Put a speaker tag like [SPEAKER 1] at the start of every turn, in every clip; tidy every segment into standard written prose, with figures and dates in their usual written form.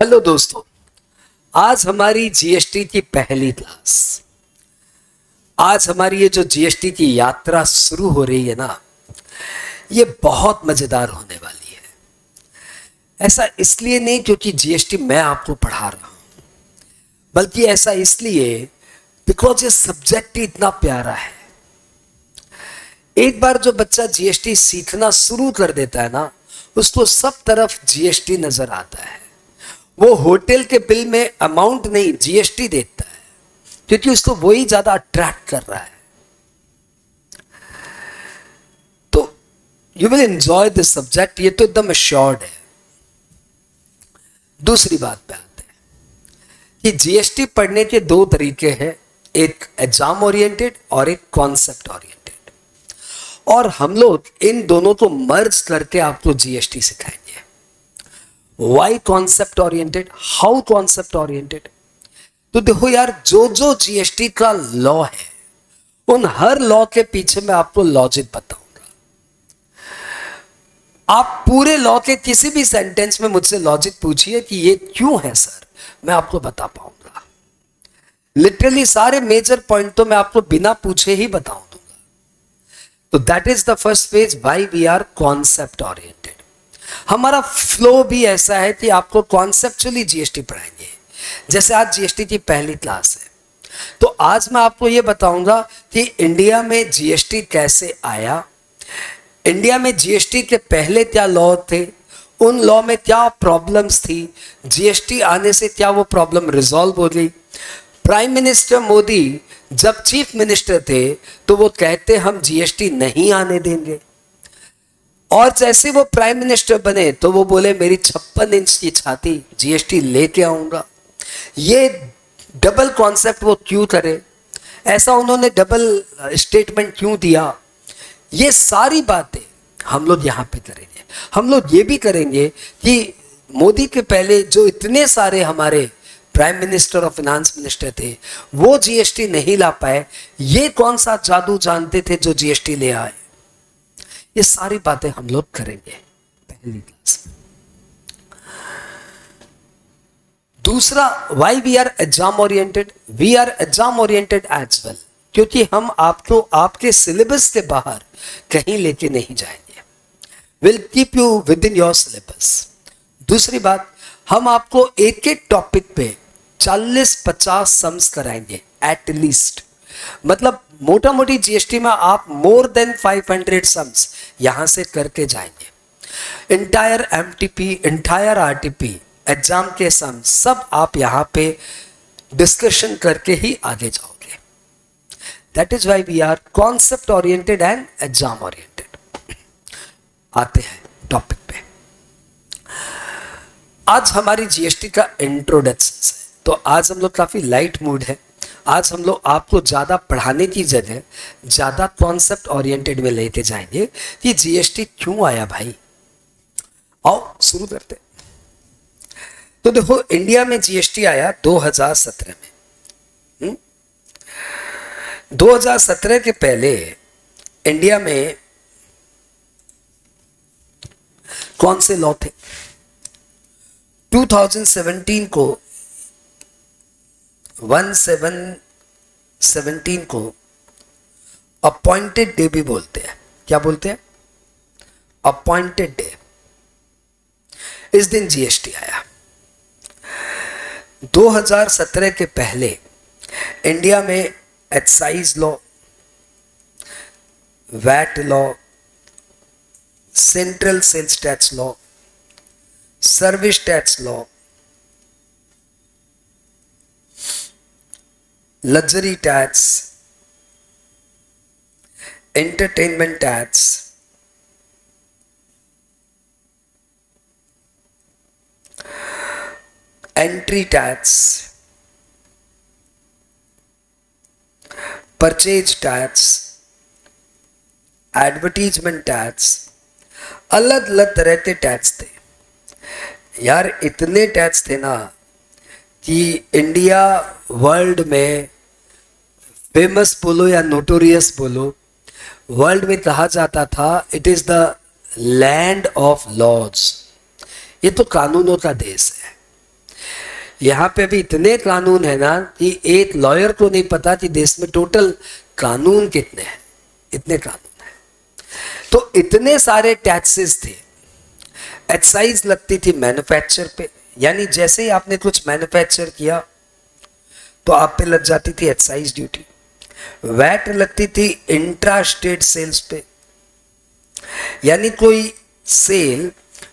[SPEAKER 1] Hello दोस्तों, आज हमारी जीएसटी की पहली क्लास। आज हमारी ये जो जीएसटी की यात्रा शुरू हो रही है ना, ये बहुत मजेदार होने वाली है। ऐसा इसलिए नहीं क्योंकि जीएसटी मैं आपको पढ़ा रहा हूं, बल्कि ऐसा इसलिए बिकॉज ये सब्जेक्ट ही इतना प्यारा है। एक बार जो बच्चा जीएसटी सीखना शुरू कर देता है ना, उसको सब तरफ जीएसटी नजर आता है। वो होटल के बिल में अमाउंट नहीं, जीएसटी देखता है, क्योंकि उसको वही ज्यादा अट्रैक्ट कर रहा है। तो you will enjoy this subject, ये तो एकदम एश्योर्ड है। दूसरी बात पे आते हैं कि जीएसटी पढ़ने के दो तरीके हैं, एक एग्जाम ओरिएंटेड और एक कॉन्सेप्ट ओरिएंटेड। और हम लोग इन दोनों को मर्ज करके आपको जीएसटी सिखाएंगे। Why concept oriented, how concept oriented? तो देखो यार, जो जो जीएसटी का लॉ है, उन हर लॉ के पीछे मैं आपको लॉजिक बताऊंगा। आप पूरे लॉ के किसी भी सेंटेंस में मुझसे लॉजिक पूछिए कि ये क्यों है सर, मैं आपको बता पाऊंगा। लिटरली सारे मेजर पॉइंट तो मैं आपको बिना पूछे ही बताऊं दूंगा। तो that is the first phase, why we are concept oriented. हमारा फ्लो भी ऐसा है कि आपको कॉन्सेप्चुअली जीएसटी पढ़ाएंगे। जैसे आज जीएसटी की पहली क्लास है, तो आज मैं आपको यह बताऊंगा कि इंडिया में जीएसटी कैसे आया, इंडिया में जीएसटी के पहले क्या लॉ थे, उन लॉ में क्या प्रॉब्लम्स थी, जीएसटी आने से क्या वो प्रॉब्लम रिजॉल्व हो गई। प्राइम मिनिस्टर मोदी जब चीफ मिनिस्टर थे तो वो कहते हम जीएसटी नहीं आने देंगे, और जैसे वो प्राइम मिनिस्टर बने तो वो बोले मेरी 56 इंच की छाती, जीएसटी लेके आऊंगा। ये डबल कॉन्सेप्ट वो क्यों करे, ऐसा उन्होंने डबल स्टेटमेंट क्यों दिया, ये सारी बातें हम लोग यहाँ पे करेंगे। हम लोग ये भी करेंगे कि मोदी के पहले जो इतने सारे हमारे प्राइम मिनिस्टर और फाइनेंस मिनिस्टर थे, वो जीएसटी नहीं ला पाए, ये कौन सा जादू जानते थे जो जीएसटी ले आए। ये सारी बातें हम लोग करेंगे पहली क्लास में। दूसरा, why we are exam oriented? We are exam oriented as well, क्योंकि हम आपको आपके सिलेबस के बाहर कहीं लेके नहीं जाएंगे। Will keep you with in your syllabus. दूसरी बात, हम आपको एक एक टॉपिक पे 40-50 सम्स कराएंगे एट लीस्ट। मतलब मोटा मोटी जीएसटी में आप मोर देन 500 सम्स यहां से करके जाएंगे। Entire MTP, entire RTP, exam के सम सब आप यहां पे डिस्कशन करके ही आगे जाओगे। That is why we are concept oriented and exam oriented. आते हैं टॉपिक पे। आज हमारी जीएसटी का इंट्रोडक्शन है, तो आज हम लोग काफी लाइट मूड है। आज हम लोग आपको ज़्यादा पढ़ाने की जगह ज़्यादा कॉन्सेप्ट ओरिएंटेड में लेके जाएंगे कि जीएसटी क्यों आया भाई। आओ शुरू करते। तो देखो, इंडिया में जीएसटी आया 2017 में। 2017 के पहले इंडिया में कौन से लॉ थे? 2017 को 17 को अपॉइंटेड डे भी बोलते हैं। क्या बोलते हैं? Appointed day. इस दिन जीएसटी आया। 2017 के पहले इंडिया में excise law, VAT law, central sales tax law, service tax law, luxury tax, entertainment tax, entry tax, purchase tax, advertisement tax, अलग अलग तरह के टैक्स थे। यार इतने टैक्स थे ना कि इंडिया वर्ल्ड में फेमस बोलो या नोटोरियस बोलो, वर्ल्ड में कहा जाता था it is the land of laws. ये तो कानूनों का देश है। यहाँ पे भी इतने कानून है ना कि एक लॉयर को नहीं पता कि देश में टोटल कानून कितने हैं, इतने कानून हैं। तो इतने सारे टैक्सेस थे। एक्साइज लगती थी मैन्युफैक्चर पे, यानी जैसे ही आपने कुछ मैन्युफैक्चर किया तो आप पे लग जाती थी एक्साइज ड्यूटी। वैट लगती थी इंट्रा स्टेट सेल्स पे, यानी कोई sale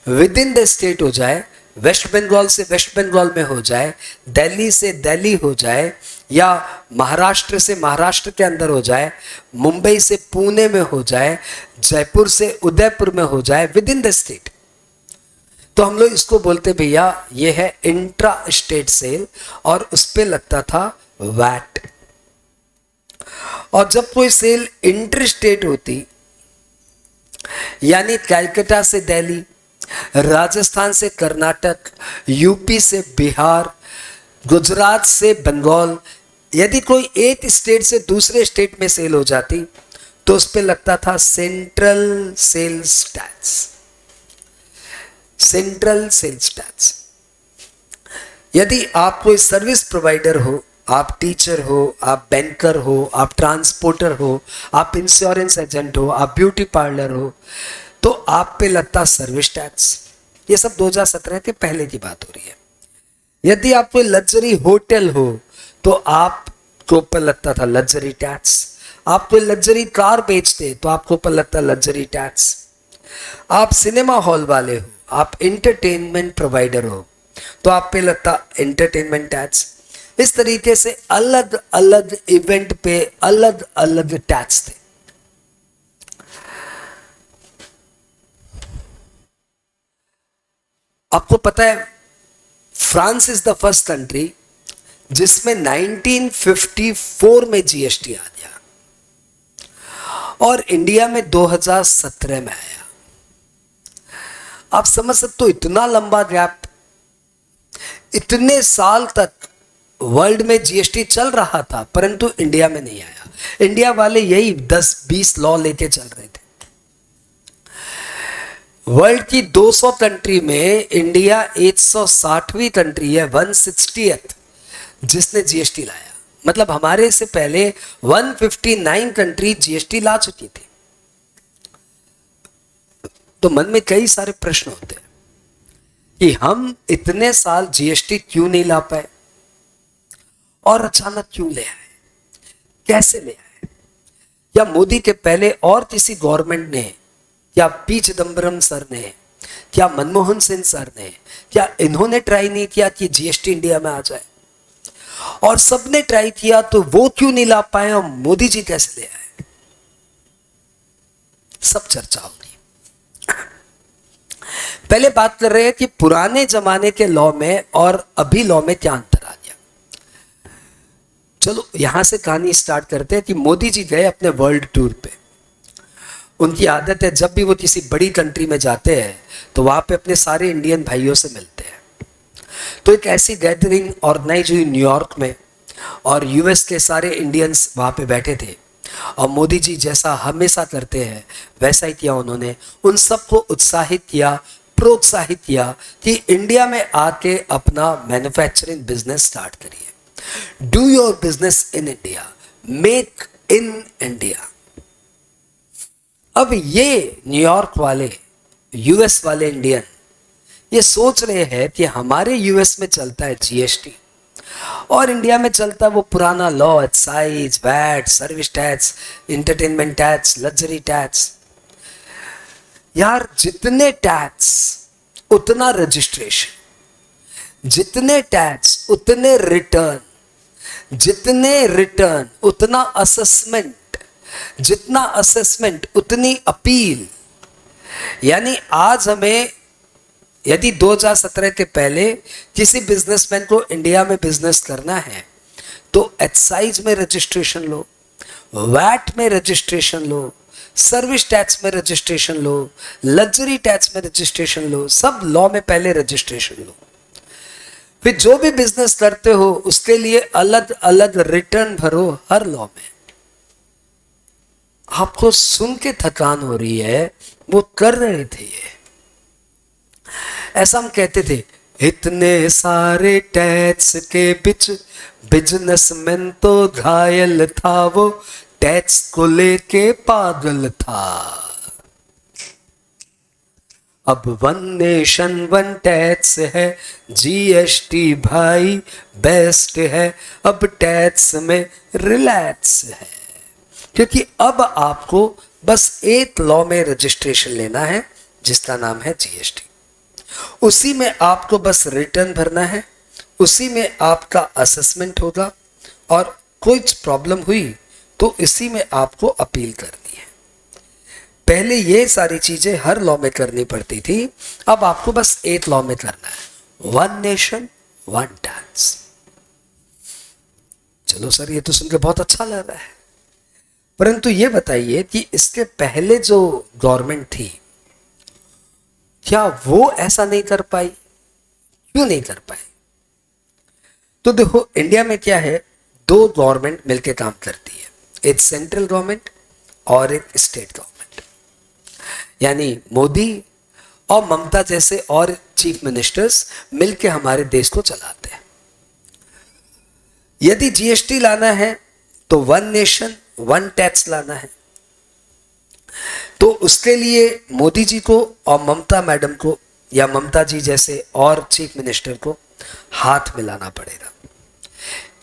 [SPEAKER 1] within the state हो जाए, वेस्ट बंगाल से वेस्ट बंगाल में हो जाए, दिल्ली से दिल्ली हो जाए, या महाराष्ट्र से महाराष्ट्र के अंदर हो जाए, मुंबई से पुणे में हो जाए, जयपुर से उदयपुर में हो जाए, विद इन द स्टेट, तो हम लोग इसको बोलते भैया ये है इंट्रा स्टेट सेल, और उस पे लगता था वैट। और जब कोई सेल इंटर स्टेट होती, यानी कलकत्ता से दिल्ली, राजस्थान से कर्नाटक, यूपी से बिहार, गुजरात से बंगाल, यदि कोई एक स्टेट से दूसरे स्टेट में सेल हो जाती तो उस पे लगता था central sales tax. Central sales tax. यदि आप कोई सर्विस प्रोवाइडर हो, आप टीचर हो, आप बैंकर हो, आप ट्रांसपोर्टर हो, आप इंश्योरेंस एजेंट हो, आप ब्यूटी पार्लर हो, तो आप पे लगता सर्विस टैक्स। ये सब 2017 के पहले की बात हो रही है। यदि आप कोई लग्जरी होटल हो तो आपको ऊपर लगता था लग्जरी टैक्स। आप कोई लग्जरी कार बेचते तो आपको ऊपर लगता लग्जरी टैक्स। आप सिनेमा हॉल वाले हो, आप एंटरटेनमेंट प्रोवाइडर हो, तो आप पे लगता एंटरटेनमेंट टैक्स। इस तरीके से अलग अलग इवेंट पे अलग अलग टैक्स थे। आपको पता है France is the first country जिसमें 1954 में जीएसटी आ गया, और इंडिया में 2017 में आया। आप समझ सकते हो इतना लंबा गैप। इतने साल तक वर्ल्ड में जीएसटी चल रहा था परंतु इंडिया में नहीं आया। इंडिया वाले यही 10-20 लॉ लेके चल रहे थे। वर्ल्ड की 200 कंट्री में इंडिया 160वीं कंट्री है, 160th, जिसने जीएसटी लाया। मतलब हमारे से पहले 159 कंट्री जीएसटी ला चुकी थी। तो मन में कई सारे प्रश्न होते हैं कि हम इतने साल जीएसटी क्यों नहीं ला पाए और अचानक क्यों ले आए, कैसे ले आए? या मोदी के पहले और किसी गवर्नमेंट ने, क्या पी चिदम्बरम सर ने, क्या मनमोहन सिंह सर ने, क्या इन्होंने ट्राई नहीं किया कि जीएसटी इंडिया में आ जाए? और सबने ट्राई किया तो वो क्यों नहीं ला पाए और मोदी जी कैसे ले आए? सब चर्चा होगी। पहले बात कर रहे हैं कि पुराने जमाने के लॉ में और अभी लॉ में क्या अंतर आ गया। चलो यहां से कहानी स्टार्ट करते हैं कि मोदी जी गए अपने वर्ल्ड टूर पे। उनकी आदत है जब भी वो किसी बड़ी कंट्री में जाते हैं तो वहां पे अपने सारे इंडियन भाइयों से मिलते हैं। तो एक ऐसी गैदरिंग ऑर्गेनाइज हुई न्यूयॉर्क में, और यूएस के सारे इंडियंस वहां पे बैठे थे, और मोदी जी जैसा हमेशा करते हैं वैसा ही किया उन्होंने। उन सबको उत्साहित किया, प्रोत्साहित किया कि इंडिया में आके अपना मैन्युफैक्चरिंग बिजनेस स्टार्ट करिए। Do your business in India, make in India. अब ये न्यूयॉर्क वाले, यूएस वाले इंडियन ये सोच रहे हैं कि हमारे यूएस में चलता है जीएसटी और इंडिया में चलता है वो पुराना law, excise, VAT, service tax, entertainment tax, luxury tax. यार जितने टैक्स उतना रजिस्ट्रेशन, जितने टैक्स उतने रिटर्न, जितने रिटर्न उतना असेसमेंट, जितना असेसमेंट उतनी अपील। यानी आज हमें यदि 2017 के पहले किसी बिजनेसमैन को इंडिया में बिजनेस करना है तो एक्साइज में रजिस्ट्रेशन लो, वैट में रजिस्ट्रेशन लो, सर्विस टैक्स में रजिस्ट्रेशन लो, लग्जरी टैक्स में रजिस्ट्रेशन लो, सब लॉ में पहले रजिस्ट्रेशन लो। फिर जो भी बिजनेस करते हो उसके लिए अलग अलग रिटर्न भरो हर लॉ में। आपको सुन के थकान हो रही है, वो कर रहे थे ये। ऐसा हम कहते थे इतने सारे टैक्स के बीच बिजनेसमैन तो घायल था, वो टैक्स को लेके पागल था। अब वन नेशन वन टैक्स है, जीएसटी भाई बेस्ट है, अब टैक्स में रिलैक्स है, क्योंकि अब आपको बस एक लॉ में रजिस्ट्रेशन लेना है जिसका नाम है जीएसटी। उसी में आपको बस रिटर्न भरना है, उसी में आपका असेसमेंट होगा, और कोई प्रॉब्लम हुई तो इसी में आपको अपील करनी है। पहले ये सारी चीजें हर लॉ में करनी पड़ती थी, अब आपको बस एक लॉ में करना है, वन नेशन वन टैक्स। चलो सर, ये तो सुनकर बहुत अच्छा लग रहा है, परंतु ये बताइए कि इसके पहले जो गवर्नमेंट थी, क्या वो ऐसा नहीं कर पाई? क्यों नहीं कर पाई? तो देखो, इंडिया में क्या है, दो गवर्नमेंट मिलकर काम करती है, एक सेंट्रल गवर्नमेंट और एक स्टेट गवर्नमेंट, यानी मोदी और ममता जैसे और चीफ मिनिस्टर्स मिलकर हमारे देश को चलाते हैं। यदि जीएसटी लाना है तो वन नेशन वन टैक्स लाना है, तो उसके लिए मोदी जी को और ममता मैडम को या ममता जी जैसे और चीफ मिनिस्टर को हाथ मिलाना पड़ेगा।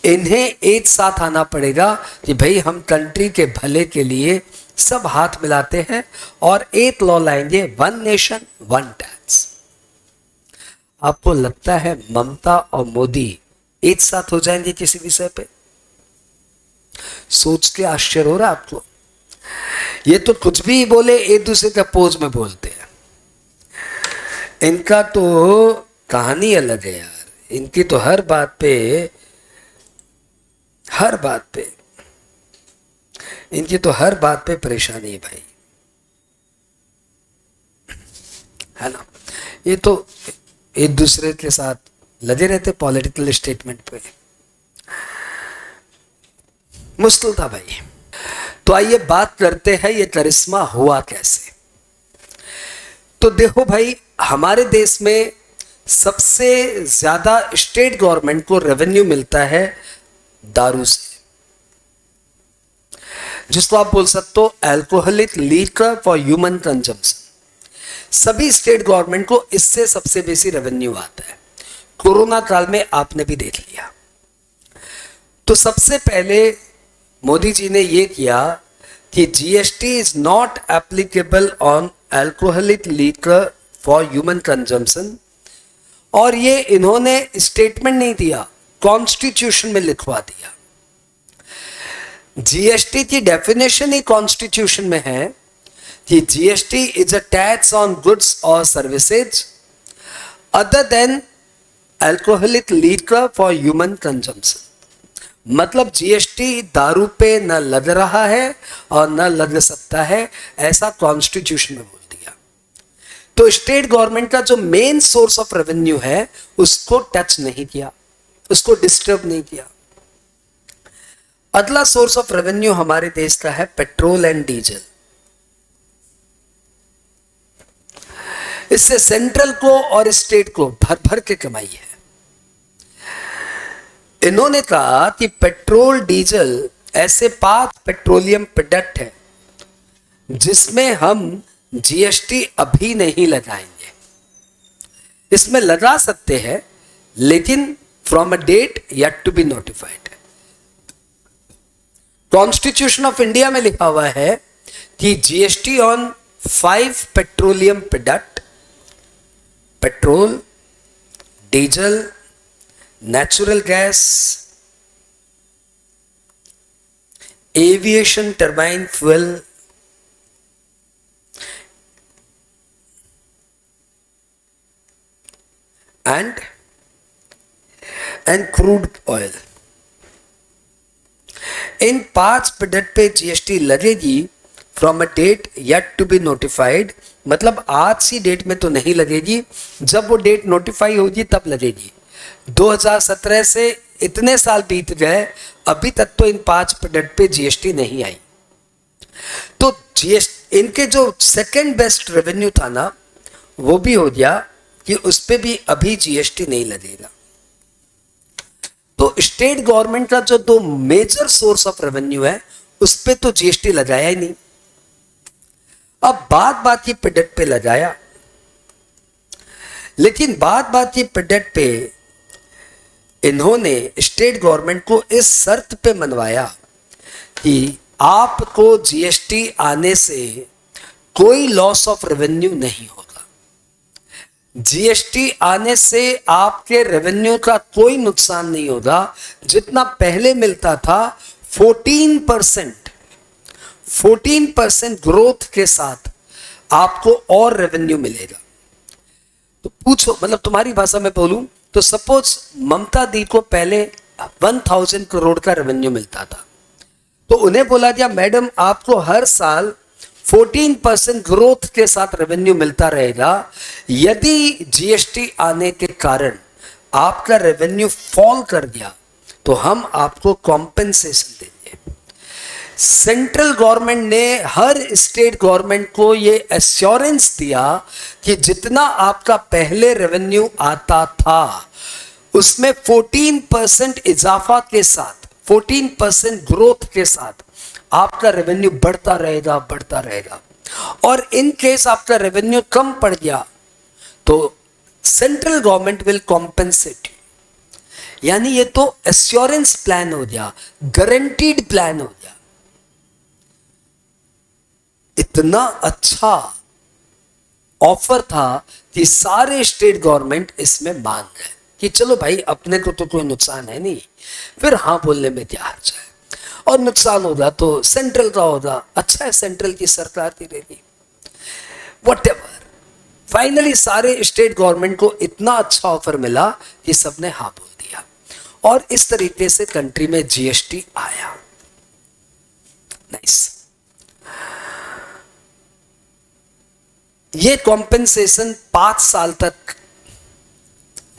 [SPEAKER 1] इन्हें एक साथ आना पड़ेगा कि भाई हम कंट्री के भले के लिए सब हाथ मिलाते हैं और एक लॉ लाएंगे, वन नेशन वन टैक्स। आपको लगता है ममता और मोदी एक साथ हो जाएंगे किसी विषय पे? सोच के आश्चर्य हो रहा है आपको? ये तो कुछ भी बोले एक दूसरे का पोज में बोलते हैं। इनका तो कहानी अलग है यार, इनकी तो हर बात पे परेशानी है भाई, है ना। ये तो एक दूसरे के साथ लगे रहते पॉलिटिकल स्टेटमेंट पे, मुश्किल था भाई। तो आइए बात करते हैं ये करिश्मा हुआ कैसे। तो देखो भाई, हमारे देश में सबसे ज्यादा स्टेट गवर्नमेंट को रेवेन्यू मिलता है दारू से, जिसको आप बोल सकते हो alcoholic liquor for human consumption. सभी स्टेट गवर्नमेंट को इससे सबसे बेसी रेवेन्यू आता है। कोरोना काल में आपने भी देख लिया। तो सबसे पहले मोदी जी ने यह किया कि GST is not applicable on alcoholic liquor for human consumption, और ये इन्होंने स्टेटमेंट नहीं दिया, कॉन्स्टिट्यूशन में लिखवा दिया। जीएसटी की डेफिनेशन ही कॉन्स्टिट्यूशन में है कि GST is a tax on goods और services other than alcoholic liquor for human consumption. मतलब जीएसटी दारू पे न लग रहा है और न लग सकता है, ऐसा कॉन्स्टिट्यूशन में बोल दिया। तो स्टेट गवर्नमेंट का जो मेन सोर्स ऑफ रेवेन्यू है उसको टच नहीं किया, उसको डिस्टर्ब नहीं किया। अगला सोर्स ऑफ रेवेन्यू हमारे देश का है पेट्रोल एंड डीजल। इससे सेंट्रल को और स्टेट को भर भर के कमाई है। इन्होंने कहा कि पेट्रोल डीजल ऐसे 5 पेट्रोलियम प्रोडक्ट हैं जिसमें हम जीएसटी अभी नहीं लगाएंगे। इसमें लगा सकते हैं लेकिन from a date yet to be notified. Constitution of India में लिखा हुआ है कि GST on 5 petroleum product, petrol, diesel, natural gas, aviation turbine fuel, and crude oil. इन 5 प्रोडक्ट पे जीएसटी लगेगी from a date yet to be notified. मतलब आज की डेट में तो नहीं लगेगी, जब वो डेट नोटिफाई होगी तब लगेगी। 2017 से इतने साल बीत गए, अभी तक तो इन 5 प्रोडक्ट पे जीएसटी नहीं आई। तो जीएसटी इनके जो सेकंड बेस्ट रेवेन्यू था ना, वो भी हो गया कि उस पे भी अभी जीएसटी नहीं लगेगा। तो स्टेट गवर्नमेंट का जो दो मेजर सोर्स ऑफ रेवेन्यू है उस पे तो जीएसटी लगाया ही नहीं। अब बात की प्रोडक्ट पे लगाया, लेकिन बात की प्रोडक्ट पे इन्होंने स्टेट गवर्नमेंट को इस शर्त पे मनवाया कि आपको जीएसटी आने से कोई लॉस ऑफ रेवेन्यू नहीं होगा। जीएसटी आने से आपके रेवेन्यू का कोई नुकसान नहीं होगा। जितना पहले मिलता था 14% ग्रोथ के साथ आपको और रेवेन्यू मिलेगा। तो पूछो, मतलब तुम्हारी भाषा में बोलूं तो सपोज ममता दी को पहले 1000 करोड़ का रेवेन्यू मिलता था, तो उन्हें बोला गया मैडम आपको हर साल 14% ग्रोथ के साथ रेवेन्यू मिलता रहेगा। यदि जीएसटी आने के कारण आपका रेवेन्यू फॉल कर गया तो हम आपको कॉम्पेंसेशन देंगे। सेंट्रल गवर्नमेंट ने हर स्टेट गवर्नमेंट को ये एश्योरेंस दिया कि जितना आपका पहले रेवेन्यू आता था उसमें 14% इजाफा के साथ, 14% ग्रोथ के साथ आपका रेवेन्यू बढ़ता रहेगा। और इन केस आपका रेवेन्यू कम पड़ गया तो central government will compensate you. यानी ये तो एश्योरेंस प्लान हो गया, गारंटीड प्लान हो गया। इतना अच्छा ऑफर था कि सारे स्टेट गवर्नमेंट इसमें मान गए कि चलो भाई अपने को तो कोई नुकसान है नहीं, फिर हाँ बोलने में क्या हर्ज है। और नुकसान होगा तो सेंट्रल का होगा, अच्छा है सेंट्रल की सरकार की रहेगी, व्हाटएवर। फाइनली सारे स्टेट गवर्नमेंट को इतना अच्छा ऑफर मिला कि सबने हाँ बोल दिया और इस तरीके से कंट्री में जीएसटी आया। नाइस। ये कॉम्पेंसेशन 5 साल तक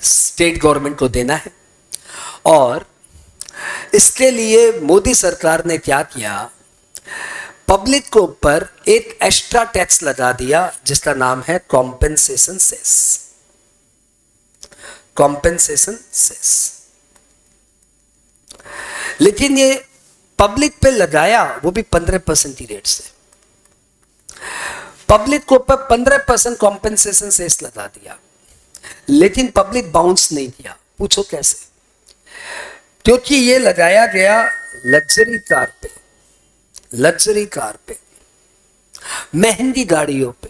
[SPEAKER 1] स्टेट गवर्नमेंट को देना है और इसके लिए मोदी सरकार ने क्या किया, पब्लिक के ऊपर एक एक्स्ट्रा टैक्स लगा दिया जिसका नाम है कॉम्पेंसेशन सेस। Compensation cess. लेकिन ये पब्लिक पे लगाया वो भी 15% की रेट से। पब्लिक के ऊपर 15% कॉम्पेंसेशन सेस लगा दिया, लेकिन पब्लिक बाउंस नहीं किया। पूछो कैसे? क्योंकि ये लगाया गया लग्जरी कार पे, महंगी गाड़ियों पे।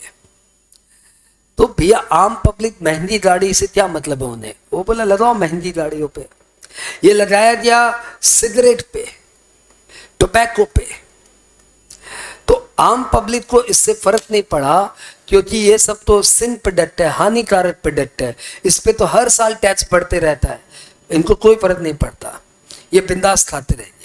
[SPEAKER 1] तो भैया आम पब्लिक महंगी गाड़ी से क्या मतलब है उन्हें, वो बोला लगाओ महंगी गाड़ियों पे। ये लगाया गया सिगरेट पे, टोबैको पे। तो आम पब्लिक को इससे फर्क नहीं पड़ा क्योंकि ये सब तो सिन प्रोडक्ट है, हानिकारक प्रोडक्ट है। इस पे तो हर साल टैक्स बढ़ते रहता है, इनको कोई फर्क नहीं पड़ता, ये बिंदास खाते रहेंगे।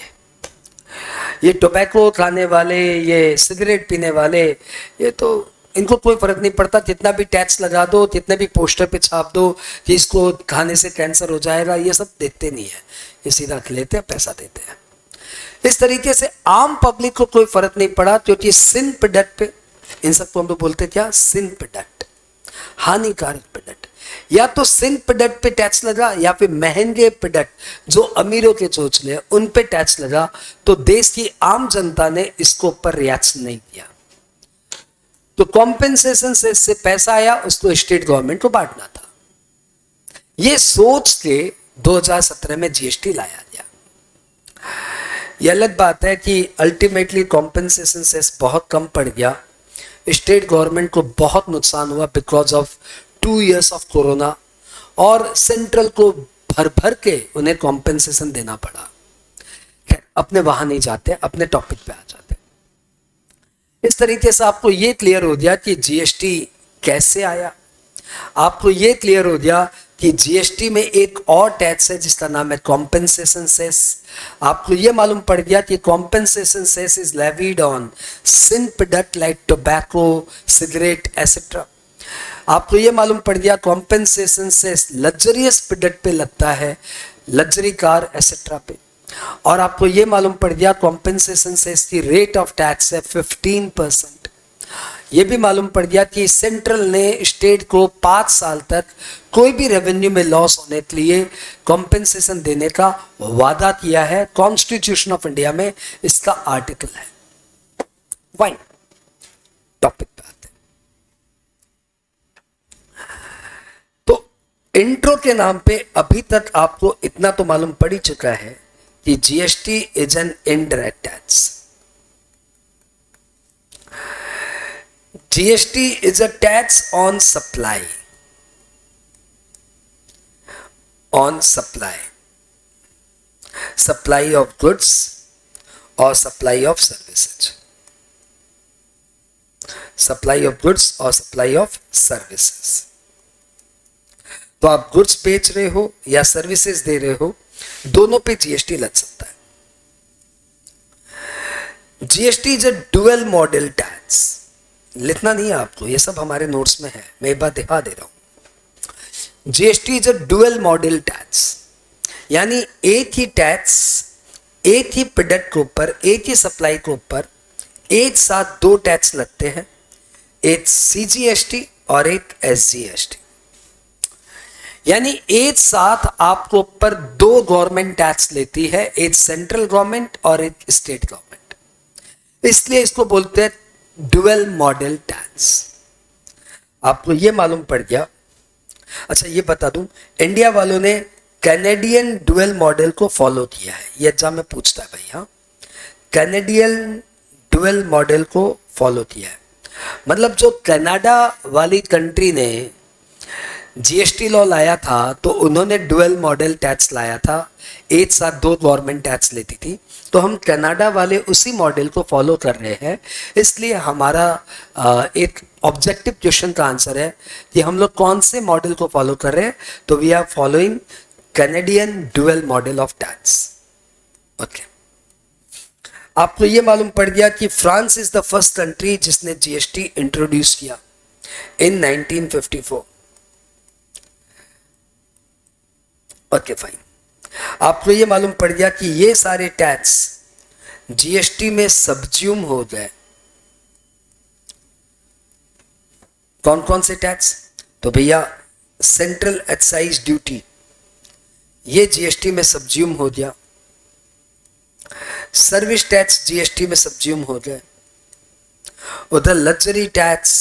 [SPEAKER 1] ये टोबैको खाने वाले, ये सिगरेट पीने वाले, ये तो इनको कोई फर्क नहीं पड़ता। जितना भी टैक्स लगा दो, जितने भी पोस्टर पे छाप दो कि इसको खाने से कैंसर हो जाएगा, ये सब देखते नहीं है, ये सीधा लेते हैं, पैसा देते हैं। इस तरीके से आम पब्लिक को कोई फर्क नहीं पड़ा क्योंकि सिन प्रोडक्ट पे, इन सबको हम लोग बोलते क्या, सिन प्रोडक्ट, हानिकारक प्रोडक्ट। या तो सिन प्रोडक्ट पे टैक्स लगा या फिर महंगे प्रोडक्ट जो अमीरों के चोचले उन पे टैक्स लगा। तो देश की आम जनता ने इसको ऊपर रिएक्शन नहीं किया। तो कॉम्पेंसेशन से इससे पैसा आया, उसको स्टेट गवर्नमेंट को बांटना था। ये सोच के 2017 में जीएसटी लाया गया। यह अलग बात है कि अल्टीमेटली कॉम्पेंसेशन सेस बहुत कम पड़ गया, स्टेट गवर्नमेंट को बहुत नुकसान हुआ because of 2 years of corona, और सेंट्रल को भर भर के उन्हें कॉम्पेंसेशन देना पड़ा। खैर अपने वहां नहीं जाते, अपने टॉपिक पे आ जाते। इस तरीके से आपको ये क्लियर हो गया कि जीएसटी कैसे आया। आपको ये क्लियर हो गया कि जीएसटी में एक और टैक्स है जिसका नाम है कॉम्पेंसेशन सेस। आपको ये मालूम पड़ गया कि compensation cess is levied on sin product like tobacco, cigarette etcetera. आपको ये मालूम पड़ गया कॉम्पेंसेशन सेस लग्जरियस प्रोडक्ट पे लगता है, लग्जरी कार एसेट्रा पे। और आपको ये मालूम पड़ गया कॉम्पेंसेशन सेस की रेट ऑफ टैक्स है 15%। ये भी मालूम पड़ गया कि सेंट्रल ने स्टेट को 5 साल तक कोई भी रेवेन्यू में लॉस होने के लिए कॉम्पेंसेशन देने का वादा किया है। कॉन्स्टिट्यूशन ऑफ इंडिया में इसका आर्टिकल है। फाइन, टॉपिक पे आते हैं। तो इंट्रो के नाम पे अभी तक आपको इतना तो मालूम पड़ ही चुका है कि GST is an indirect tax. GST is a tax on supply, supply of goods or supply of services, supply of goods or supply of services। तो आप गुड्स बेच रहे हो या सर्विसेज दे रहे हो, दोनों पे जीएसटी लग सकता है। GST is a dual model tax. लिखना नहीं है आपको, ये सब हमारे नोट्स में है, मैं एक बार दिखा दे रहा हूं। GST is a dual model tax, यानी एक ही टैक्स एक ही प्रोडक्ट के ऊपर, एक ही सप्लाई के ऊपर एक साथ 2 टैक्स लगते हैं, एक सीजीएसटी और एक एसजीएसटी। यानी एक साथ आपको ऊपर 2 गवर्नमेंट टैक्स लेती है, एक सेंट्रल गवर्नमेंट और एक स्टेट गवर्नमेंट, इसलिए इसको बोलते हैं डुअल मॉडल टैक्स। आपको ये मालूम पड़ गया। अच्छा ये बता दूं, इंडिया वालों ने कैनेडियन डुअल मॉडल को फॉलो किया है। ये एग्जाम में पूछता है भाई। हाँ, कैनेडियन डुअल मॉडल को फॉलो किया है, मतलब जो कनाडा वाली कंट्री ने जीएसटी लॉ लाया था तो उन्होंने डुअल मॉडल टैक्स लाया था, एक साथ 2 गवर्नमेंट टैक्स लेती थी। तो हम कनाडा वाले उसी मॉडल को फॉलो कर रहे हैं, इसलिए हमारा एक ऑब्जेक्टिव क्वेश्चन का आंसर है कि हम लोग कौन से मॉडल को फॉलो कर रहे हैं। तो we are following Canadian dual model of tax. Okay, आपको ये मालूम पड़ गया कि France is the first country जिसने जीएसटी इंट्रोड्यूस किया इन 1954। ओके फाइन, आपको ये मालूम पड़ गया कि ये सारे टैक्स जीएसटी में सब्ज्यूम हो गए। कौन कौन से टैक्स? तो भैया सेंट्रल एक्साइज ड्यूटी ये जीएसटी में सब्ज्यूम हो गया, सर्विस टैक्स जीएसटी में सब्ज्यूम हो गए, उधर luxury tax,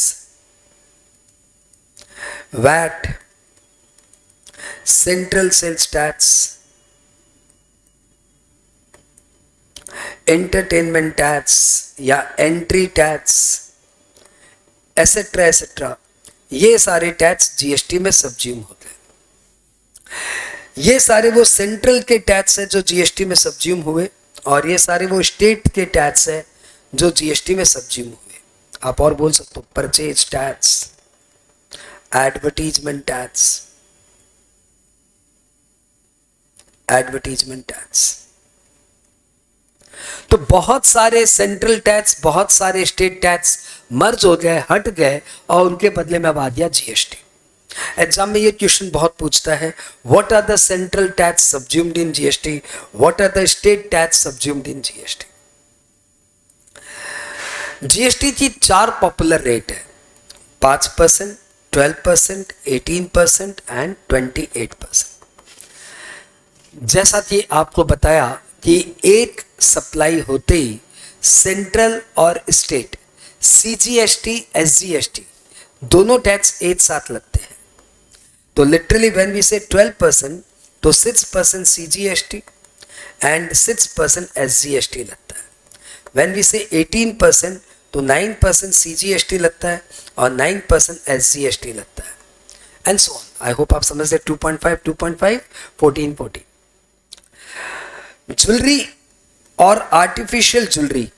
[SPEAKER 1] VAT, central sales tax, entertainment tax या एंट्री टैक्स, एसेट्रा एसेट्रा, ये सारे टैक्स जीएसटी में सब्ज्यूम होते हैं। ये सारे वो सेंट्रल के टैक्स है जो जीएसटी में सब्ज्यूम हुए, और ये सारे वो स्टेट के टैक्स है जो जीएसटी में सब्ज्यूम हुए। आप और बोल सकते हो purchase tax, advertisement tax, advertisement tax. तो बहुत सारे सेंट्रल टैक्स, बहुत सारे स्टेट टैक्स मर्ज हो गए, हट गए, और उनके बदले में अब आ गया जीएसटी। एग्जाम में ये क्वेश्चन बहुत पूछता है, what are the central tax subsumed in GST, what are the state tax subsumed in GST. GST की 4 पॉपुलर रेट है, 5%, 12%, 18% एंड 28%। जैसा कि आपको बताया कि एक सप्लाई होते ही सेंट्रल और स्टेट सीजीएसटी एसजीएसटी दोनों टैक्स एक साथ लगते हैं। तो लिटरली व्हेन वी से 12% तो 6% सीजीएसटी एंड 6% एसजीएसटी लगता है। व्हेन वी से 18% तो 9% सीजीएसटी लगता है और 9% एसजीएसटी लगता है, and so on. I hope आप समझ गए। 2.5 2.5 14 14। ज्वेलरी और आर्टिफिशियल ज्वेलरी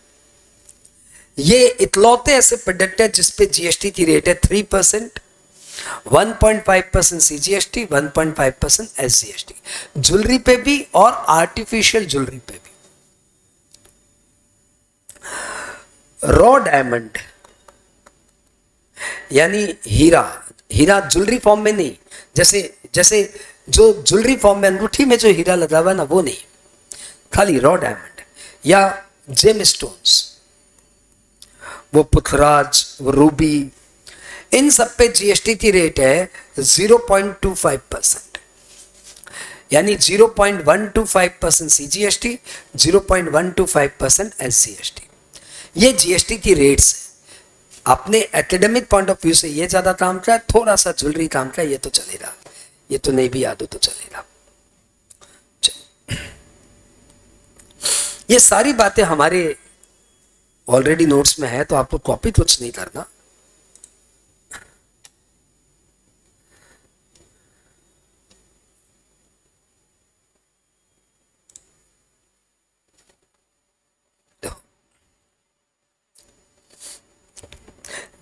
[SPEAKER 1] ये इकलौते ऐसे प्रोडक्ट है जिसपे जीएसटी की रेट है 3%, 1.5% सीजीएसटी, 1.5% एसजीएसटी। ज्वेलरी पे भी और आर्टिफिशियल ज्वेलरी पे भी। रॉ डायमंड यानी हीरा, हीरा ज्वेलरी फॉर्म में नहीं, जैसे जो ज्वेलरी फॉर्म में अंगूठी में जो हीरा लगा हुआ है ना, वो नहीं, खाली रॉ डायमंड या जेम स्टोन्स, वो पुखराज, वो रूबी, इन सब पे जीएसटी की रेट है 0.25%, यानी 0.125% सीजीएसटी, 0.125% एसजीएसटी। ये जीएसटी की रेट्स है। अपने एकेडमिक पॉइंट ऑफ व्यू से ये ज्यादा काम का है, थोड़ा सा ज्वेलरी काम का, ये तो चलेगा, ये तो नहीं भी याद हो तो चलेगा। ये सारी बातें हमारे ऑलरेडी नोट्स में है, तो आपको कॉपी कुछ नहीं करना।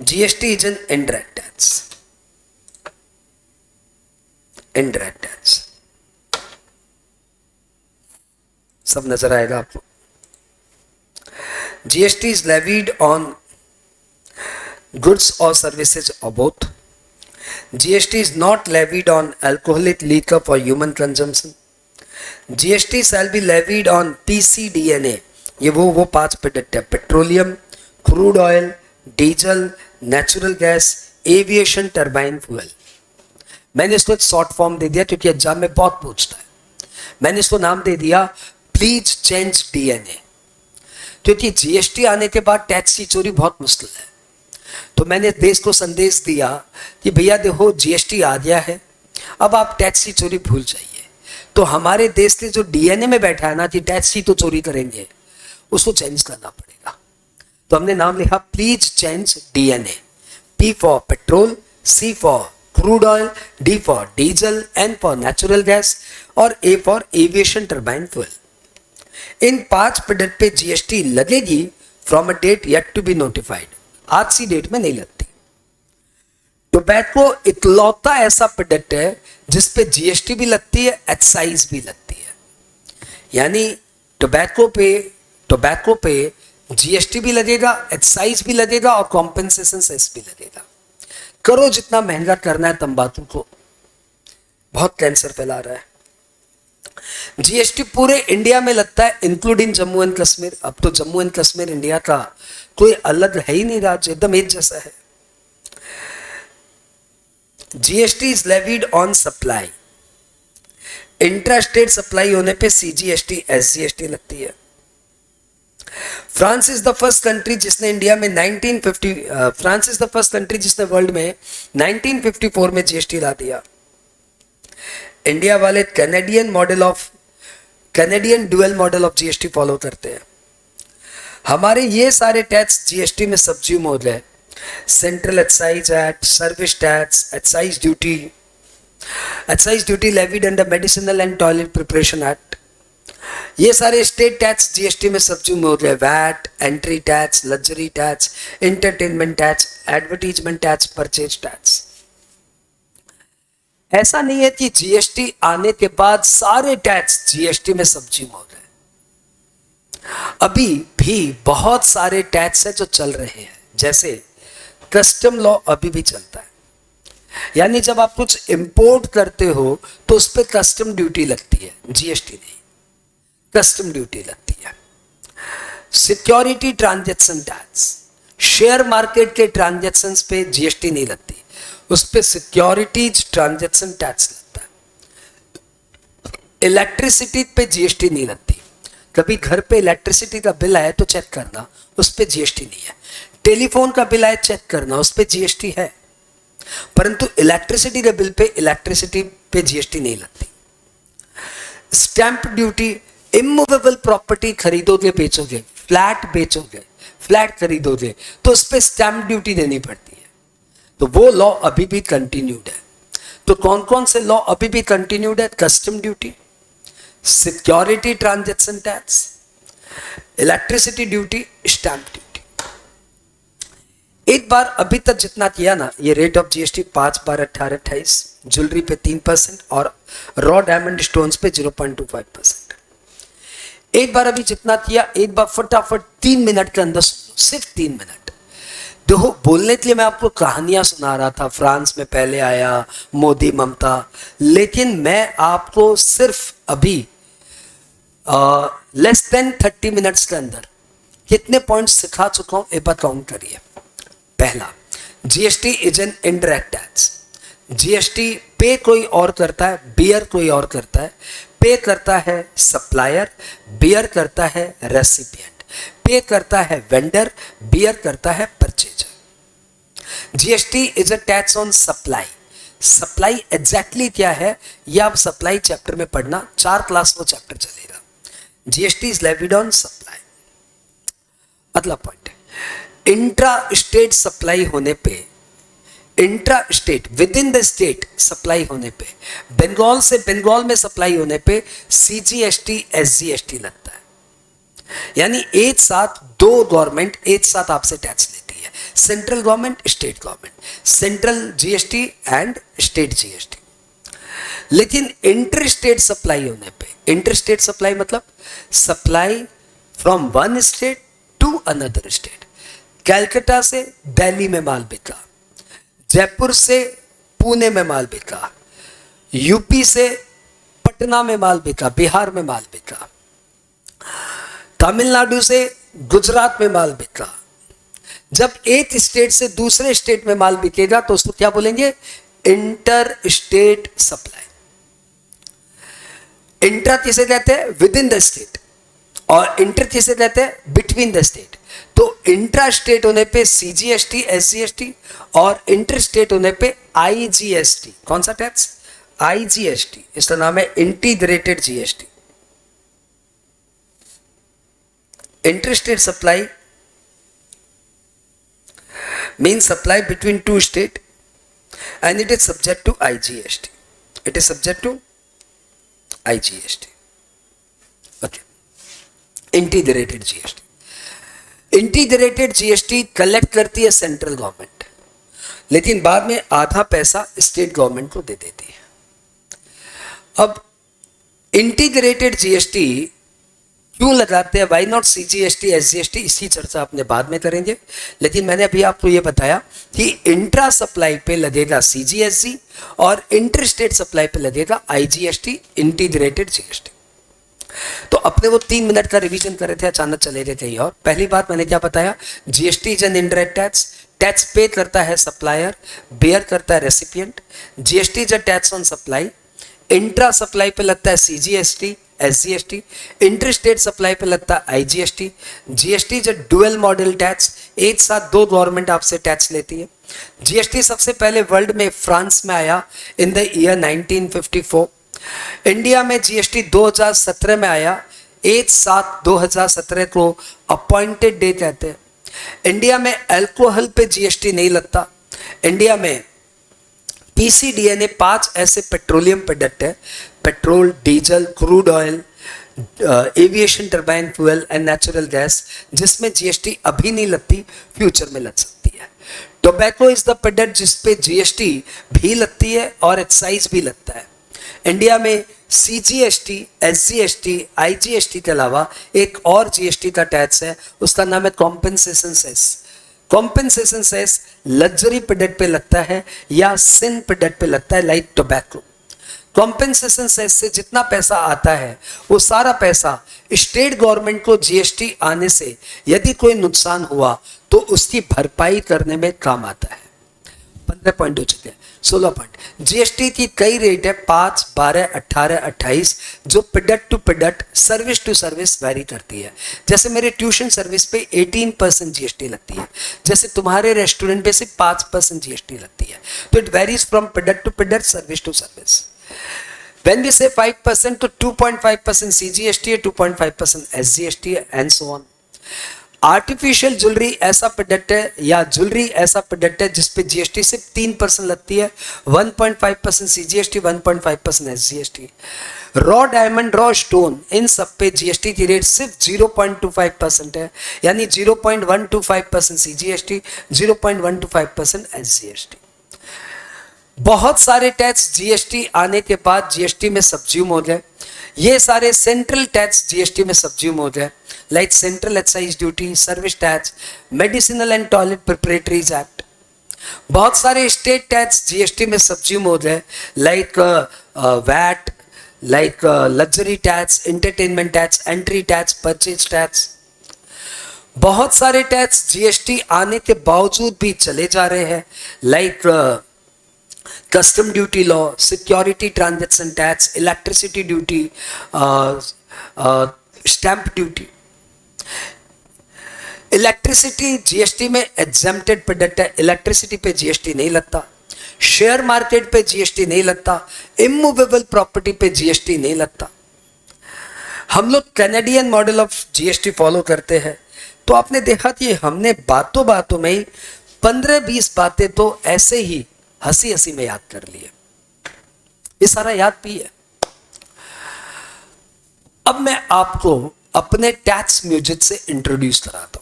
[SPEAKER 1] GST is an indirect tax, indirect tax, सब नजर आएगा आपको। GST is levied on goods और सर्विसेज और both. GST is not levied on alcoholic liquor for human consumption. GST shall be levied on PCDNA, ये वो 5 प्रोडक्ट है, petroleum, crude oil, diesel, natural gas, aviation, turbine fuel. मैंने इसको एक short form दे दिया क्योंकि एग्जाम में बहुत पूछता है। मैंने इसको नाम दे दिया प्लीज चेंज डीएनए, क्योंकि जीएसटी आने के बाद टैक्स की चोरी बहुत मुश्किल है। तो मैंने देश को संदेश दिया कि भैया देखो जीएसटी आ गया है, अब आप टैक्स की चोरी भूल जाइए। तो हमारे देश के जो डीएनए में बैठा है ना कि टैक्स की तो चोरी करेंगे, उसको चेंज करना पड़ेगा। तो हमने नाम लिखा please change DNA. P for petrol, C for crude oil, D for diesel, N for natural gas और A for aviation turbine fuel. इन 5 प्रोडक्ट पे जीएसटी लगेगी from a date yet to be notified, आज की date में नहीं लगती। Tobacco इकलौता ऐसा प्रोडक्ट है जिसपे जीएसटी भी लगती है, एक्साइज भी लगती है। यानी टोबैको पे जीएसटी भी लगेगा, एक्साइज भी लगेगा और कॉम्पेंसेशन सेस भी लगेगा। करो जितना महंगा करना है तंबाकू को, बहुत कैंसर फैला रहा है। जीएसटी पूरे इंडिया में लगता है इंक्लूडिंग जम्मू एंड कश्मीर। अब तो जम्मू एंड कश्मीर इंडिया का कोई अलग है ही नहीं, राज्य एकदम एक जैसा है। GST is levied on supply. Intra state supply होने पे सीजीएसटी, एसजीएसटी लगती है। France is the first country जिसने इंडिया में 1950 France is the first country जिसने वर्ल्ड में 1954 में जीएसटी ला दिया। इंडिया वाले Canadian dual model of GST follow करते हैं। हमारे ये सारे टैक्स जीएसटी में सब्ज्यूम हो गए। Central excise act, service tax, excise duty levied under medicinal and toilet preparation act, ये सारे स्टेट टैक्स जीएसटी में सब्ज्यूम हो गए। VAT, entry tax, luxury tax, entertainment tax, advertisement tax, purchase tax. ऐसा नहीं है कि जीएसटी आने के बाद सारे टैक्स जीएसटी में सब्ज्यूम हो गए। अभी भी बहुत सारे टैक्स है जो चल रहे हैं, जैसे कस्टम लॉ अभी भी चलता है। यानी जब आप कुछ इंपोर्ट करते हो तो उस पर कस्टम ड्यूटी लगती है, जीएसटी नहीं, कस्टम ड्यूटी लगती है। Security transaction tax, share market के ट्रांजैक्शंस पे जीएसटी नहीं लगती, उस पे सिक्योरिटीज ट्रांजैक्शन टैक्स लगता है। इलेक्ट्रिसिटी पे जीएसटी नहीं लगती। कभी घर पे इलेक्ट्रिसिटी का बिल आया तो चेक करना, उस पे जीएसटी नहीं है। टेलीफोन का बिल आया चेक करना, उस पे जीएसटी है। परंतु इलेक्ट्रिसिटी के बिल पे जीएसटी नहीं लगती। स्टैंप ड्यूटी, इमूवेबल प्रॉपर्टी खरीदोगे बेचोगे, फ्लैट खरीदोगे तो उस पर स्टैंप ड्यूटी देनी पड़ती है। तो वो लॉ अभी भी कंटिन्यूड है। तो कौन कौन से लॉ अभी भी कंटिन्यूड है? Custom duty, security transaction tax, electricity duty, stamp duty. एक बार अभी तक जितना किया ना, ये रेट ऑफ जीएसटी 5, 12, 18, 28, ज्वेलरी पे 3% और रॉ डायमंड स्टोन्स पे 0.25%। एक बार अभी जितना किया, एक बार फटाफट 3 मिनट के अंदर, सिर्फ 3 मिनट। देखो, बोलने के लिए मैं आपको कहानियां सुना रहा था, फ्रांस में पहले आया मोदी ममता, लेकिन मैं आपको सिर्फ अभी लेस देन 30 मिनट्स के अंदर कितने पॉइंट्स सिखा चुका हूं एक बार काउंट करिए। पहला, GST is an indirect tax. GST पे कोई और करता है, बियर कोई और करता है। पे करता है सप्लायर, बियर करता है रेसिपिएंट। पे करता है वेंडर, बियर करता है purchaser. GST is a tax on supply. Supply exactly क्या है ये आप सप्लाई चैप्टर में पढ़ना, 4 क्लास वो चैप्टर चलेगा। GST is levied on supply. अगला पॉइंट है, इंट्रा स्टेट सप्लाई होने पे, intra state with in the state supply होने पे, बंगाल से बंगाल में सप्लाई होने पे सीजीएसटी एसजीएसटी लगता है। यानी एक साथ दो गवर्नमेंट एक साथ आपसे टैक्स लेती है, central government, state government, central GST and state GST. लेकिन इंटर स्टेट सप्लाई होने पे, इंटर स्टेट सप्लाई मतलब supply from one state to another state. Calcutta से दिल्ली में माल बिका, जयपुर से पुणे में माल बिका, यूपी से पटना में माल बिका, बिहार में माल बिका, तमिलनाडु से गुजरात में माल बिका। जब एक स्टेट से दूसरे स्टेट में माल बिकेगा तो उसको क्या बोलेंगे? Inter state supply. इंट्रा किसे कहते हैं? विद इन द स्टेट, और इंटर किसे कहते हैं? Between the state. तो इंट्रा स्टेट होने पे सीजीएसटी एसजीएसटी, और इंटर स्टेट होने पे आईजीएसटी। कौन सा टैक्स? आईजीएसटी। इसका नाम है integrated GST. Inter state supply means supply between two state and it is subject to IGST. It is subject to IGST. Okay. Integrated GST. Integrated GST collect करती है central government, लेकिन बाद में आधा पैसा स्टेट गवर्नमेंट को दे देती है। अब इंटीग्रेटेड जीएसटी क्यों लगाते हैं, वाई नॉट सीजीएसटी एसजीएसटी, इसकी चर्चा अपने बाद में करेंगे। लेकिन मैंने अभी आपको यह बताया कि इंट्रा सप्लाई पे लगेगा सीजीएसटी और इंटर स्टेट सप्लाई पे लगेगा आईजीएसटी, इंटीग्रेटेड जीएसटी। तो अपने वो 3 मिनट का रिवीजन कर रहे थे, अचानक चले गए कहीं और। पहली बात मैंने क्या बताया? GST is an indirect tax. Tax पे करता है सप्लायर, बेयर करता है recipient. GST is a tax on supply. Intra supply पे लगता है CGST SGST, inter state supply पे लगता है IGST. GST is a dual model tax, एक साथ दो गवर्नमेंट आपसे टैक्स लेती है। जीएसटी सबसे पहले वर्ल्ड में फ्रांस में आया इन द ईयर 1954। इंडिया में जीएसटी 2017 में आया, 1/7/2017 को अपॉइंटेड डे कहते हैं। इंडिया में अल्कोहल पे जीएसटी नहीं लगता। इंडिया में पीसीडीएनए 5 ऐसे पेट्रोलियम प्रोडक्ट है, petrol, diesel, crude oil, aviation turbine fuel and natural gas, जिसमें जीएसटी अभी नहीं लगती, फ्यूचर में लग सकती है। टोबैको इज द प्रोडक्ट जिसपे जीएसटी भी लगती है और एक्साइज भी लगता है। इंडिया में सीजीएसटी, एसजीएसटी, आईजीएसटी के अलावा एक और जीएसटी का टैक्स है, उसका नाम है compensation cess. Compensation cess luxury product पे लगता है या सिन प्रोडक्ट पे लगता है, लाइक टोबैको। कॉम्पेंसेशन सेस से जितना पैसा आता है वो सारा पैसा स्टेट गवर्नमेंट को जीएसटी आने से यदि कोई नुकसान हुआ तो उसकी भरपाई करने में काम आता है। 15 पॉइंट हो चुके हैं, 16 पॉइंट। जीएसटी की कई रेट है, 5, 12, 18, 28, जो product to product, service to service vary करती है। जैसे मेरे ट्यूशन सर्विस पे 18% जीएसटी लगती है, जैसे तुम्हारे रेस्टोरेंट पे सिर्फ 5% जीएसटी लगती है। तो it varies from product to product, service to service. When we say 5% तो 2.5% CGST है, 2.5% SGST है, and so on. Artificial jewellery ऐसा प्रोडक्ट है या ज्वेलरी ऐसा प्रोडक्ट है जिसपे जीएसटी सिर्फ 3% लगती है, 1.5% CGST, 1.5% SGST. Raw diamond, raw stone, इन सब पे जीएसटी की रेट सिर्फ 0.25% है, यानी 0.125% सीजीएसटी, 0.125% एसजीएसटी। बहुत सारे टैक्स जीएसटी आने के बाद जीएसटी में सब्ज्यूम हो गए। ये सारे सेंट्रल टैक्स जीएसटी में सब्ज्यूम हो गए, like central excise duty, service tax, medicinal and toilet preparatories act. बहुत सारे स्टेट टैक्स जीएसटी में सब्ज्यूम हो गए, like VAT, like luxury tax, entertainment tax, entry tax, purchase tax. बहुत सारे टैक्स जीएसटी आने के बावजूद भी चले जा रहे हैं, like custom duty law, security transaction tax, electricity duty, stamp duty. Electricity GST में एग्जेम्प्टेड प्रोडक्ट है, इलेक्ट्रिसिटी पे जीएसटी नहीं लगता, शेयर मार्केट पे जीएसटी नहीं लगता, इमूवेबल प्रॉपर्टी पे जीएसटी नहीं लगता। हम लोग Canadian model of GST follow करते हैं। तो आपने देखा कि हमने बातों बातों में ही 15-20 बातें तो ऐसे ही हंसी हंसी में याद कर लिए, ये सारा याद भी है। अब मैं आपको अपने टैक्स म्यूजिक से इंट्रोड्यूस कराता हूं।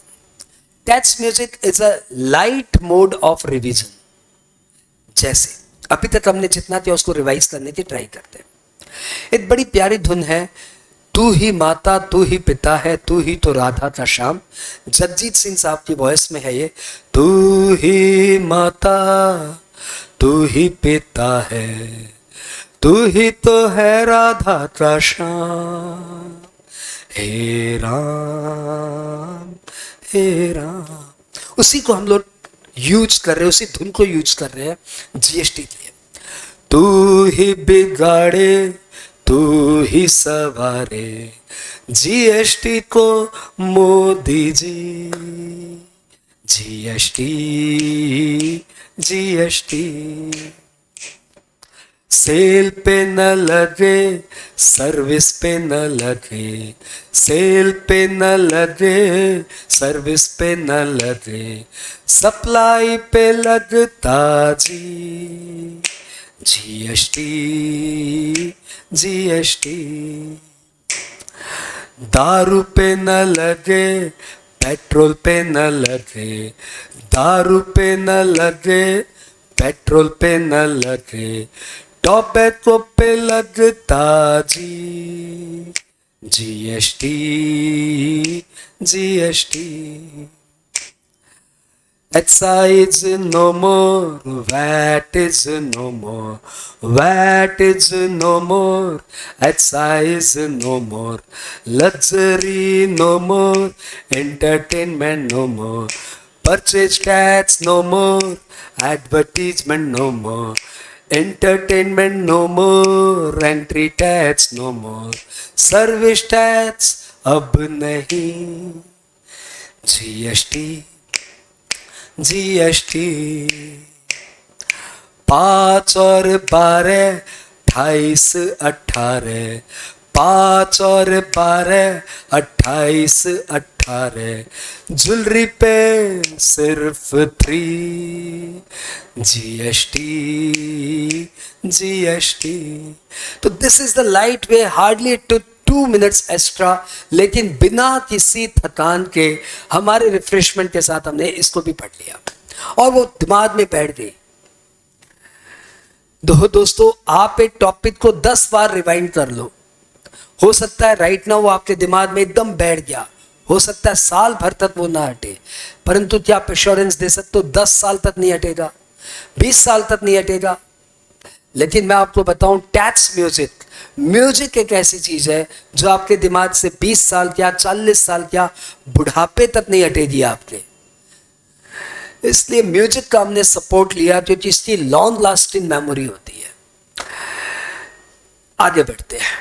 [SPEAKER 1] Tax music is a light mode of revision. जैसे अभी तक हमने जितना किया उसको रिवाइज करने की ट्राई करते हैं। एक बड़ी प्यारी धुन है, तू ही माता तू ही पिता है, तू ही तो राधा का श्याम। जगजीत सिंह साहब की वॉइस में है ये। तू ही माता तू ही पिता है, तू ही तो है राधा का श्याम। हे राम हे राम। उसी को हम लोग यूज कर रहे हैं, उसी धुन को यूज कर रहे हैं जीएसटी के लिए। तू ही बिगाड़े तू ही सवारे जीएसटी को Modi ji. GST GST cell पे न लगे, सर्विस पे न लगे, सेल पे न लगे, सर्विस पे न लगे, सप्लाई पे लगता जी। जीएसटी जीएसटी दारू पे न लगे, पेट्रोल पे न लगे, दारू पे न लगे, पेट्रोल पे न लगे, टोबैको पे लगता जी। GST GST Excise no more, VAT is no more, VAT is no more, excise no more, luxury no more, entertainment no more, purchase tax no more, advertisement no more, entertainment no more, entry tax no more, service tax अब नहीं। GST GST 5 और 12 28 18, 5 और 12 28 18, jewellery पे सिर्फ 3। GST GST. तो this is the light way, hardly to 2 minutes extra, लेकिन बिना किसी थकान के हमारे रिफ्रेशमेंट के साथ हमने इसको भी पढ़ लिया और वो दिमाग में बैठ गई। दोस्तों, आप एक टॉपिक को 10 बार रिवाइंड कर लो, हो सकता है राइट नाउ वो आपके दिमाग में एकदम बैठ गया, हो सकता है साल भर तक वो ना हटे, परंतु क्या आप एश्योरेंस दे सकते हो 10 साल तक नहीं हटेगा, 20 साल तक नहीं हटेगा? लेकिन मैं आपको बताऊं, टैक्स म्यूजिक एक ऐसी चीज है जो आपके दिमाग से 20 साल क्या 40 साल क्या बुढ़ापे तक नहीं हटेगी आपके। इसलिए म्यूजिक का हमने सपोर्ट लिया क्योंकि इसकी लॉन्ग लास्टिंग मेमोरी होती है। आगे बढ़ते हैं।